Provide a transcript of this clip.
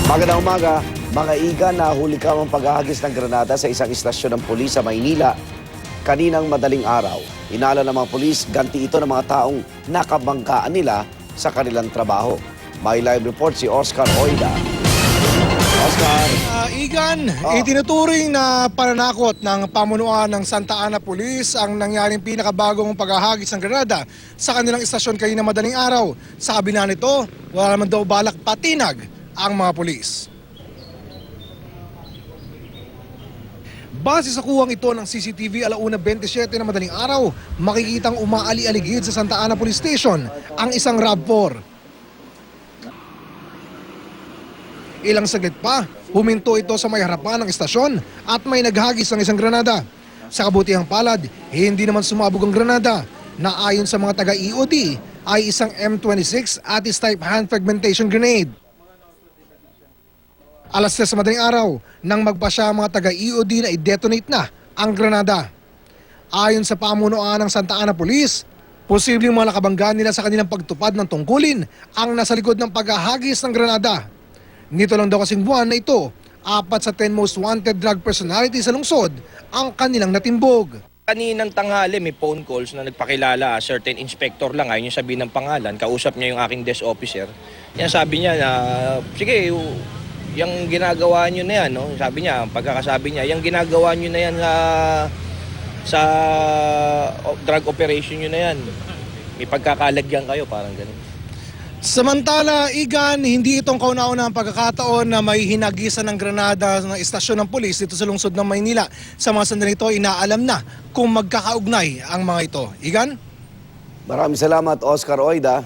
Magandang umaga, mga iga, nahuli ka ang paghahagis ng granada sa isang istasyon ng pulis sa Maynila kaninang madaling araw. Inala ng mga pulis, ganti ito ng mga taong nakabanggaan nila sa kanilang trabaho. May live report si Oscar Oida. Oscar. Igan, itinuturing na pananakot ng pamunuan ng Santa Ana Police ang nangyaring pinakabagong paghahagis ng granada sa kanilang istasyon kanina madaling araw. Sa kabila nito, wala naman daw balak patinag ang mga pulis. Base sa kuwang ito ng CCTV alauna 27 na madaling araw, makikitang umaali-aligid sa Santa Ana Police Station ang isang RAV4. Ilang saglit pa, huminto ito sa may harapan ng istasyon at may naghagis ng isang granada. Sa kabutihang palad, hindi naman sumabog ang granada na ayon sa mga taga-EOD ay isang M26 Atis-type hand fragmentation grenade. Alas 3 sa madaling araw, nang magpasya ang mga taga-EOD na i-detonate na ang granada. Ayon sa pamunuan ng Santa Ana Police, posibleng mga nakabanggaan nila sa kanilang pagtupad ng tungkulin ang nasa likod ng paghahagis ng granada. Nito lang daw kasing buwan na ito, 4 sa 10 most wanted drug personality sa lungsod ang kanilang natimbog. Kaninang tanghali may phone calls na nagpakilala, certain inspector lang, ayaw niya sabihin ng pangalan, kausap niya yung aking desk officer. Yan sabi niya na, sige, yung ginagawa niyo na yan, no? Sabi niya, pagkakasabi niya, yung ginagawa niyo na yan sa drug operation niyo na yan. May pagkakalagyan kayo, parang ganun. Samantala, Igan, hindi itong kauna-una ang pagkakataon na may hinagisan ng granada ng istasyon ng pulis dito sa lungsod ng Maynila. Sa mga sandali ito, inaalam na kung magkakaugnay ang mga ito. Igan? Maraming salamat, Oscar Oida.